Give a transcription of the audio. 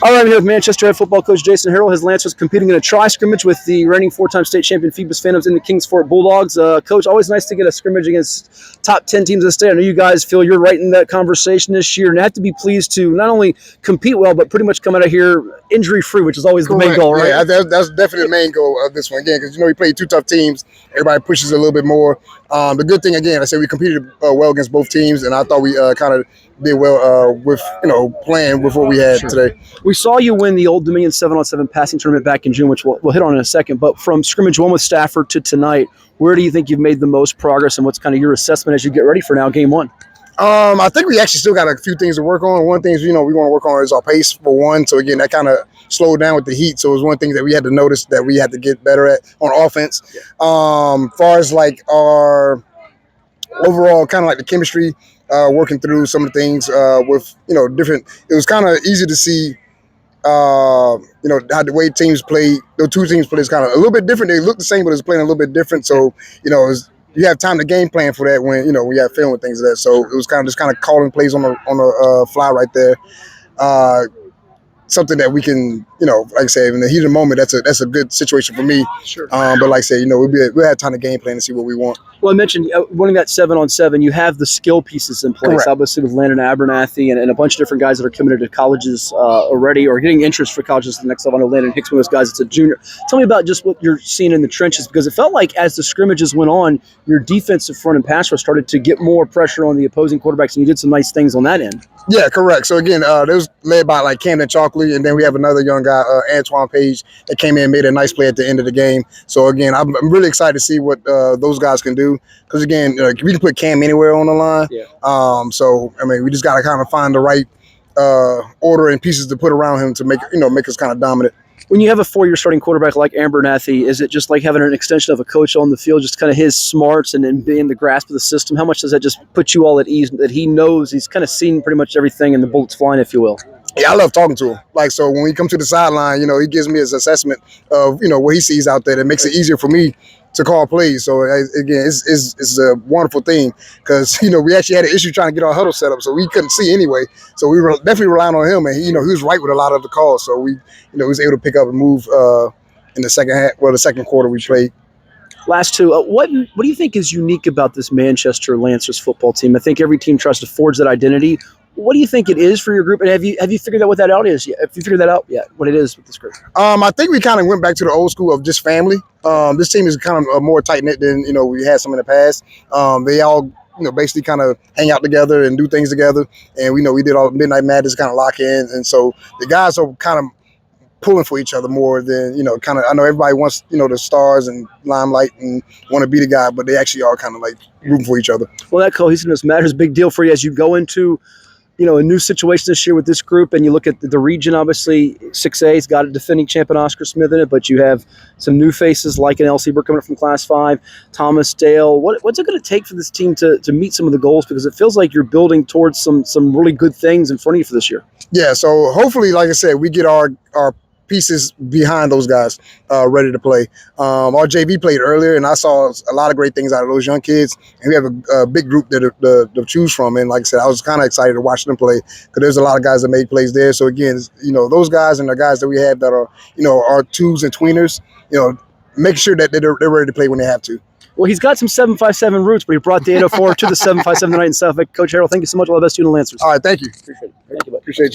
All right, I'm here with Manchester head football coach Jason Harrell. His Lancers competing in a Tri Scrimmage with the reigning four-time state champion Phoebus Phantoms and the Kingsport Bulldogs. Coach, always nice to get a scrimmage against top 10 teams in the state. I know you guys feel you're right in that conversation this year and have to be pleased to not only compete well, but pretty much come out of here injury-free, which is always the main goal, right? Yeah, that's definitely the main goal of this one, again, because, we played two tough teams. Everybody pushes a little bit more. The good thing, again, I said we competed well against both teams, and I thought we kind of did well with, playing with what we had today. We saw you win the Old Dominion 7-on-7 passing tournament back in June, which we'll hit on in a second. But from scrimmage one with Stafford to tonight, where do you think you've made the most progress, and what's kind of your assessment as you get ready for now game one? I think we actually still got a few things to work on. One thing we want to work on is our pace for one. So again, that kind of slowed down with the heat. So it was one thing that we had to notice that we had to get better at on offense. Yeah. Far as like our overall kind of like the chemistry, working through some of the things with different. It was kind of easy to see. How the way teams play, the two teams play is kind of a little bit different. They look the same, but it's playing a little bit different. So you have time to game plan for that when we have film and things like that. So it was kind of calling plays on the fly right there. Something that we can, like I said, in the heat of the moment, that's a good situation for me. Sure. But like I said, we'll have time to game plan and see what we want. Well, I mentioned winning that 7-on-7, you have the skill pieces in place, correct, obviously with Landon Abernathy and a bunch of different guys that are committed to colleges already or getting interest for colleges at the next level. I know Landon Hicks, one of those guys that's a junior. Tell me about just what you're seeing in the trenches, because it felt like as the scrimmages went on, your defensive front and pass rush started to get more pressure on the opposing quarterbacks, and you did some nice things on that end. Yeah, correct. So again, it was led by like Camden Chalkley, and then we have another young guy, Antoine Page, that came in and made a nice play at the end of the game. So again, I'm really excited to see what those guys can do, because again, we can put Cam anywhere on the line. Yeah. So I mean, we just got to kind of find the right order and pieces to put around him to make us kind of dominant. When you have a four-year starting quarterback like Abernathy, is it just like having an extension of a coach on the field, just kind of his smarts and being the grasp of the system? How much does that just put you all at ease that he knows he's kind of seen pretty much everything and the bullets flying, if you will? Yeah, I love talking to him. Like, so when we come to the sideline, he gives me his assessment of, what he sees out there that makes it easier for me to call plays. So again, it's a wonderful thing, because we actually had an issue trying to get our huddle set up, so we couldn't see anyway. So we were definitely relying on him, and he was right with a lot of the calls. So we was able to pick up and move in the second half. Well, the second quarter we played. Last two, what do you think is unique about this Manchester Lancers football team? I think every team tries to forge that identity. What do you think it is for your group, and have you figured out what that out is yet? Have you figured that out yet? What it is with this group? I think we kind of went back to the old school of just family. This team is kind of more tight knit than we had some in the past. They all basically kind of hang out together and do things together, and we did all Midnight Madness kind of lock in, and so the guys are kind of pulling for each other more than kind of. I know everybody wants the stars and limelight and want to be the guy, but they actually are kind of like rooting for each other. Well, that cohesiveness matters. Big deal for you as you go into a new situation this year with this group, and you look at the region. Obviously 6A's got a defending champion Oscar Smith in it, but you have some new faces like an L.C. Burke coming up from Class 5, Thomas Dale. What's it going to take for this team to meet some of the goals, because it feels like you're building towards some really good things in front of you for this year? Yeah, so hopefully, like I said, we get our pieces behind those guys ready to play. Our JV played earlier, and I saw a lot of great things out of those young kids, and we have a big group to choose from. And like I said, I was kind of excited to watch them play, because there's a lot of guys that made plays there. So again, those guys and the guys that we have that are our twos and tweeners, make sure that they're ready to play when they have to. Well, he's got some 757 roots, but he brought the 804 to the 757 tonight in Suffolk. Coach Harrell, thank you so much. All the best to you and the Lancers. All right, thank you. Appreciate it. Thank you, bud. Appreciate you.